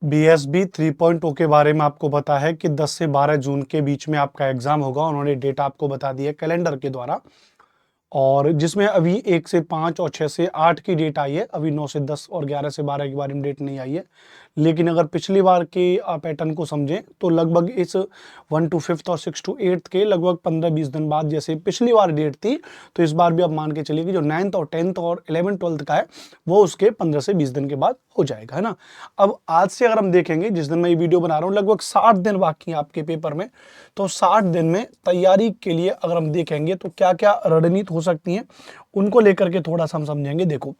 BSB 3.0 के बारे में आपको पता है कि 10 से 12 जून के बीच में आपका एग्जाम होगा। उन्होंने डेट आपको बता दी है कैलेंडर के द्वारा, और जिसमें अभी 1 से 5 और 6 से 8 की डेट आई है। अभी 9 से 10 और 11 से 12 के बारे में डेट नहीं आई है। लेकिन अगर पिछली बार के पैटर्न को समझें तो लगभग इस 1 to 5 और 6 to 8 के लगभग 15-20 दिन बाद जैसे पिछली बार डेट थी, तो इस बार भी आप मान के चलिए कि जो 9th और 10th और 11th-12th का है वो उसके 15 से 20 दिन के बाद हो जाएगा, है ना। अब आज से अगर हम देखेंगे, जिस दिन मैं ये वीडियो बना रहा हूँ, लगभग 60 दिन बाकी हैं आपके पेपर में। तो 60 दिन में तैयारी के लिए अगर हम देखेंगे तो क्या क्या रणनीति हो सकती हैं, उनको लेकर के थोड़ा सा हम समझेंगे। देखो,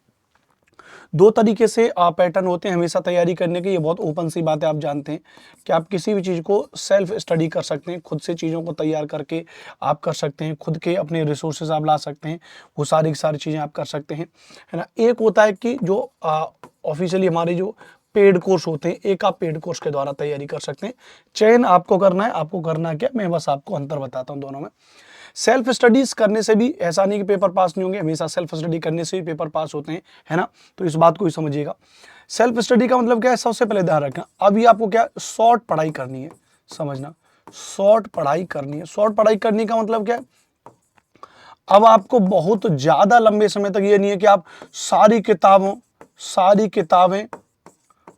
दो तरीके से पैटर्न होते हैं हमेशा तैयारी करने के। ये बहुत ओपन सी बात है, आप जानते हैं कि आप किसी भी चीज़ को सेल्फ स्टडी कर सकते हैं, खुद से चीज़ों को तैयार करके आप कर सकते हैं, खुद के अपने रिसोर्सेज आप ला सकते हैं, वो सारी की सारी चीज़ें आप कर सकते हैं, है ना। एक होता है कि जो ऑफिशियली हमारे जो पेड कोर्स होते हैं, एक आप पेड कोर्स के द्वारा तैयारी कर सकते हैं। चयन आपको करना है, आपको करना क्या, मैं बस आपको अंतर बताता हूँ दोनों में। सेल्फ स्टडीज करने से भी ऐसा नहीं कि पेपर पास नहीं होंगे, हमेशा सेल्फ स्टडी करने से भी पेपर पास होते हैं, है ना। तो इस बात को ही समझिएगा। सेल्फ स्टडी का मतलब क्या है, सबसे पहले ध्यान रखना, अभी आपको क्या शॉर्ट पढ़ाई करनी है, समझना, शॉर्ट पढ़ाई करनी है। शॉर्ट पढ़ाई करने का मतलब क्या है, अब आपको बहुत ज्यादा लंबे समय तक ये नहीं है कि आप सारी किताबें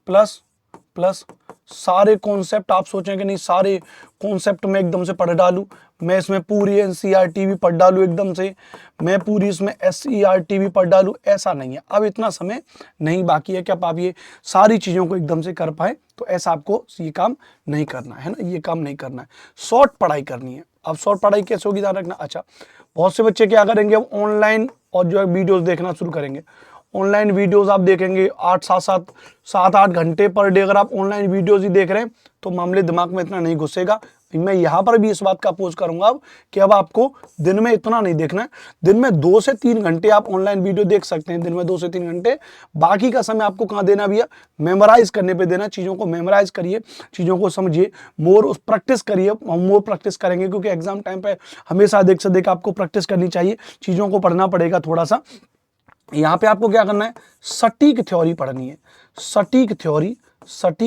प्लस सारे कॉन्सेप्ट आप सोचें कि नहीं सारे कॉन्सेप्ट में एकदम से पढ़ डालूं, मैं इसमें पूरी एनसीईआरटी भी पढ़ डालूं एकदम से, मैं पूरी इसमें एसईआरटी भी पढ़ डालूं। ऐसा नहीं है, अब इतना समय नहीं बाकी है कि आप ये सारी चीज़ों को एकदम से कर पाए। तो ऐसा आपको ये काम नहीं करना है ना, ये काम नहीं करना है, शॉर्ट पढ़ाई करनी है। अब शॉर्ट पढ़ाई कैसे होगी, ध्यान रखना। अच्छा, बहुत से बच्चे क्या करेंगे, अब ऑनलाइन और जो है वीडियोज़ देखना शुरू करेंगे। ऑनलाइन वीडियोस आप देखेंगे 7-8 घंटे पर डे। अगर आप ऑनलाइन वीडियोस ही देख रहे हैं तो मामले दिमाग में इतना नहीं घुसेगा। मैं यहाँ पर भी इस बात का अपोज करूंगा अब कि अब आपको दिन में इतना नहीं देखना है। दिन में 2 से 3 घंटे आप ऑनलाइन वीडियो देख सकते हैं, दिन में 2 से 3 घंटे। बाकी का समय आपको कहाँ देना भैया, मेमोराइज करने पे देना। चीज़ों को मेमोराइज करिए, चीज़ों को समझिए, मोर प्रैक्टिस करिए। मोर प्रैक्टिस करेंगे क्योंकि एग्जाम टाइम पे हमेशा देख से देख आपको प्रैक्टिस करनी चाहिए, चीज़ों को पढ़ना पड़ेगा थोड़ा सा। यहाँ पे आपको क्या करना है, सटीक थ्योरी पढ़नी है, सटीक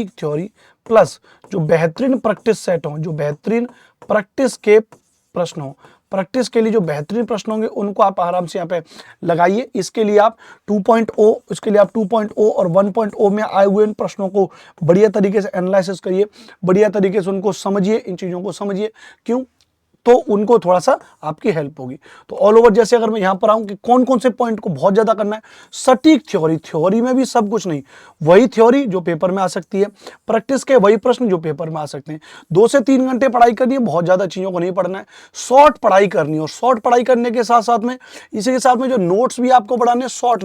थ्योरी प्लस जो बेहतरीन प्रैक्टिस सेट हो, जो बेहतरीन प्रैक्टिस के प्रश्न हो, प्रैक्टिस के लिए जो बेहतरीन प्रश्न होंगे उनको आप आराम से यहाँ पे लगाइए। इसके लिए आप 2.0 और 1.0 में आए हुए इन प्रश्नों को बढ़िया तरीके से एनालिसिस करिए, बढ़िया तरीके से उनको समझिए, इन चीज़ों को समझिए। क्यों, तो उनको थोड़ा सा आपकी हेल्प होगी। तो ऑल ओवर जैसे अगर मैं यहां पर आऊं कि कौन कौन से पॉइंट को बहुत ज्यादा करना है, सटीक थ्योरी में भी सब कुछ नहीं, वही थ्योरी जो पेपर में आ सकती है, प्रैक्टिस के वही प्रश्न जो पेपर में आ सकते हैं। 2 से 3 घंटे पढ़ाई करनी है, बहुत ज्यादा चीजों को नहीं पढ़ना है, शॉर्ट पढ़ाई करनी है। और शॉर्ट पढ़ाई करने के साथ साथ में इसी के साथ में जो नोट्स भी आपको पढ़ाने हैं, शॉर्ट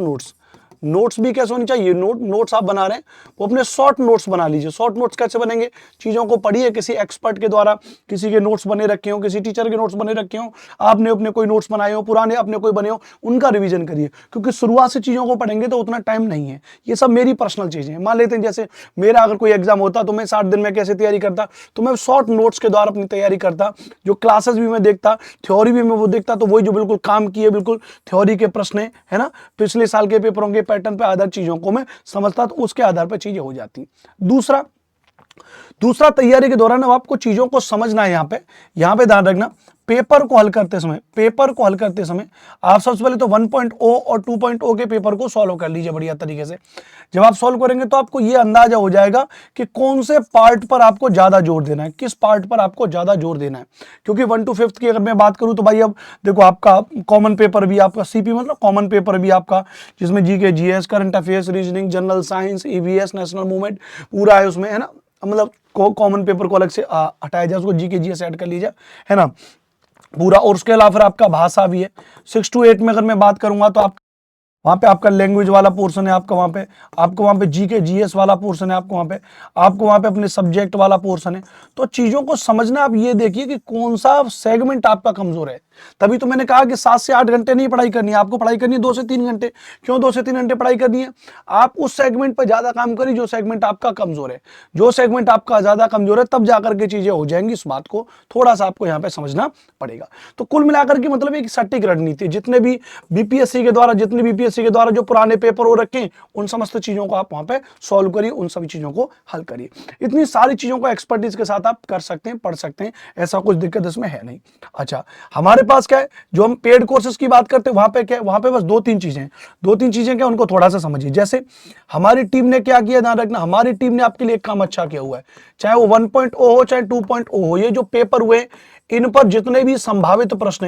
नोट्स भी कैसे होनी चाहिए, नोट्स आप बना रहे हैं वो अपने शॉर्ट नोट्स बना लीजिए। शॉर्ट नोट्स कैसे बनेंगे, चीज़ों को पढ़िए, किसी एक्सपर्ट के द्वारा, किसी के नोट्स बने रखे हो, किसी टीचर के नोट्स बने रखे हो, आपने अपने कोई नोट्स बनाए हो, पुराने अपने कोई बने हो, उनका रिवीजन करिए। क्योंकि शुरुआत से चीज़ों को पढ़ेंगे तो उतना टाइम नहीं है। ये सब मेरी पर्सनल चीज़ें हैं। मान लेते हैं जैसे मेरा अगर कोई एग्जाम होता तो मैं 60 दिन में कैसे तैयारी करता, तो मैं शॉर्ट नोट्स के द्वारा अपनी तैयारी करता, जो क्लासेस भी मैं देखता, थ्योरी भी मैं वो देखता, तो वही जो बिल्कुल काम किए, बिल्कुल थ्योरी के प्रश्न है ना, पिछले साल के पेपरों के पैटर्न पे आधार चीजों को मैं समझता, तो उसके आधार पर चीजें हो जाती। दूसरा तैयारी के दौरान अब आपको चीजों को समझना है। यहां पे ध्यान रखना, पेपर को हल करते समय आप सबसे पहले तो 1.0 और 2.0 के पेपर को सॉल्व कर लीजिए बढ़िया तरीके से। जब आप सॉल्व करेंगे तो आपको ये अंदाजा हो जाएगा कि कौन से पार्ट पर आपको ज्यादा जोर देना है, किस पार्ट पर आपको ज्यादा जोर देना है। क्योंकि 1 to 5 की अगर मैं बात करूं तो भाई अब देखो, आपका कॉमन पेपर भी आपका सीपी मतलब कॉमन पेपर भी आपका, जिसमें GK, GS, current affairs, reasoning, general science, EVS, national movement पूरा है उसमें, है ना। मतलब कॉमन पेपर को अलग से हटाया जाए, उसको जीके जीएस ऐड कर लीजिए, है ना, पूरा। और उसके अलावा फिर आपका भाषा भी है। 6 to 8 में अगर मैं बात करूंगा तो आप वहाँ पे आपका लैंग्वेज वाला पोर्शन है, आपका वहाँ पे जीके जीएस वाला पोर्शन है, आपको वहाँ पे अपने सब्जेक्ट वाला पोर्शन है। तो चीज़ों को समझना, आप ये देखिए कि कौन सा सेगमेंट आपका कमजोर है, तभी तो मैंने कहा कि 7 से 8 घंटे नहीं पढ़ाई करनी है, आपको पढ़ाई करनी है 2 से 3 घंटे। क्यों 2 से 3 घंटे पढ़ाई करनी है? आप उस सेगमेंट पर ज्यादा काम करिए जो सेगमेंट आपका कमजोर है। जो सेगमेंट आपका ज्यादा कमजोर है तब जाकर के चीजें हो जाएंगी। इस बात को थोड़ा सा आपको यहाँ पे समझना पड़ेगा। तो कुल मिलाकर के मतलब एक सटीक रणनीति, जितने भी बीपीएससी के द्वारा जो पुराने पेपर हो रखे हैं उन समस्त चीजों को आप वहां पे सॉल्व करिए, उन सभी चीजों को हल करिए। इतनी सारी चीजों को एक्सपर्टीज के साथ आप कर सकते हैं, पढ़ सकते हैं, ऐसा कुछ दिक्कत इसमें है नहीं। अच्छा, हमारे पास क्या है, जो हम पेड कोर्सेज की बात करते हैं वहां पे क्या है, वहां पे बस 2-3 चीजें क्या, उनको थोड़ा सा समझिए। जैसे हमारी टीम ने क्या किया, ध्यान रखना, हमारी टीम ने आपके लिए एक काम अच्छा किया हुआ है, चाहे वो 1.0 हो चाहे 2.0 हो, ये जो पेपर हुए इन पर जितने भी संभावित प्रश्न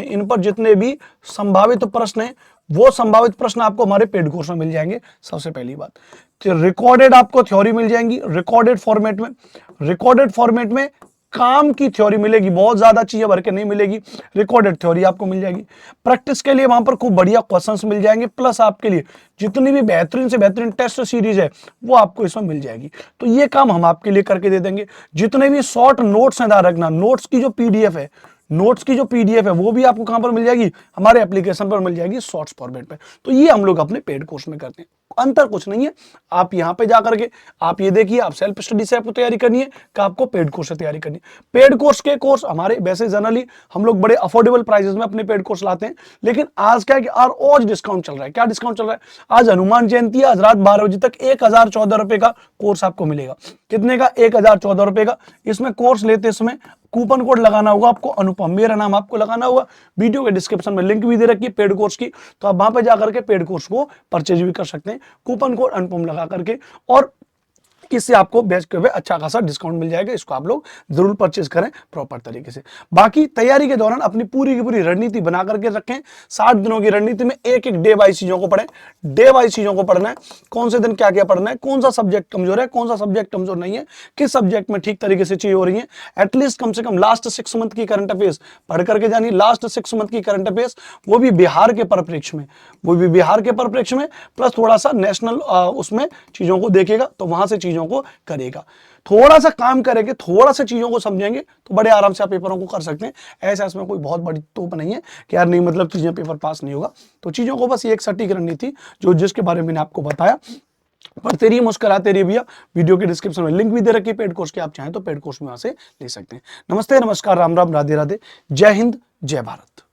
हैं, वो संभावित प्रश्न आपको हमारे पेड कोर्स में मिल जाएंगे। सबसे पहली बात, रिकॉर्डेड आपको थ्योरी मिल जाएंगी, रिकॉर्डेड फॉर्मेट में काम की थ्योरी मिलेगी, बहुत ज्यादा चीजें भर के नहीं मिलेगी, रिकॉर्डेड थ्योरी आपको मिल जाएगी। प्रैक्टिस के लिए वहां पर खूब बढ़िया क्वेश्चंस मिल जाएंगे, प्लस आपके लिए जितनी भी बेहतरीन से बेहतरीन टेस्ट सीरीज है वो आपको इसमें मिल जाएगी। तो ये काम हम आपके लिए करके दे देंगे। जितने भी शॉर्ट नोट्स हैं, ध्यान रखना, नोट्स की जो पीडीएफ है वो भी आपको कहां पर मिल जाएगी, हमारे एप्लीकेशन पर मिल जाएगी शॉर्ट्स फॉर्मेट पे। तो ये हम लोग अपने पेड कोर्स में करते हैं, अंतर कुछ नहीं है। आप यहां पे जाकर के आप ये देखिए, आप सेल्फ स्टडी से आपको तैयारी करनी है कि आपको पेड कोर्स से तैयारी करनी है। पेड कोर्स के कोर्स हमारे वैसे जनरली हम लोग बड़े अफोर्डेबल प्राइसेस में अपने पेड कोर्स लाते हैं, लेकिन आज क्या है कि आज डिस्काउंट चल रहा है। क्या डिस्काउंट चल रहा है? आज हनुमान जयंती है, आज रात 12 बजे तक 1014 रुपए का कोर्स आपको मिलेगा। कितने का? 1014 रुपए का। इसमें कोर्स लेते समय कूपन कोड लगाना होगा आपको, अनुपम, मेरा नाम आपको लगाना होगा। वीडियो के डिस्क्रिप्शन में लिंक भी दे रखी है पेड कोर्स की, तो आप वहां पे जाकर के पेड कोर्स को परचेज भी कर सकते हैं, कूपन कोड अनुपम लगा करके, और इससे आपको बेस्ट के हुए अच्छा खासा डिस्काउंट मिल जाएगा। इसको आप लोग जरूर परचेज करें प्रॉपर तरीके से। बाकी तैयारी के दौरान अपनी पूरी की पूरी रणनीति बना करके रखें। 60 दिनों की रणनीति में एक डे वाइज चीजों को पढ़ें, डे वाइज चीजों को पढ़ना है, कौन से दिन क्या क्या पढ़ना है, कौन सा सब्जेक्ट कमजोर है, कौन सा सब्जेक्ट कमजोर नहीं है, किस सब्जेक्ट में ठीक तरीके से चीजें हो रही है। एटलीस्ट कम से कम लास्ट 6 मंथ की करंट अफेयर्स पढ़ करके जानी, लास्ट 6 मंथ की करंट अफेयर्स, वो भी बिहार के परिप्रेक्ष्य में, प्लस थोड़ा सा नेशनल उसमें चीजों को देखेगा, तो वहां से चीजों को करेगा। थोड़ा सा काम करेंगे, थोड़ा सा चीजों को समझेंगे, तो बड़े आराम से आप पेपरों को कर सकते हैं। ऐसा इसमें कोई बहुत बड़ी तोप नहीं है कि यार नहीं मतलब चीजें पेपर पास नहीं होगा। तो चीजों को बस ये एक सटीक रणनीति जो जिसके बारे में मैंने आपको बताया, पढ़ते रहिए, मुस्कुराते रहिए भैया। वीडियो के डिस्क्रिप्शन में लिंक भी दे रखी है पेड कोर्स के, आप चाहें तो पेड कोर्स में वहां से ले सकते हैं। नमस्ते, नमस्कार, राम राम, राधे राधे, जय हिंद, जय भारत।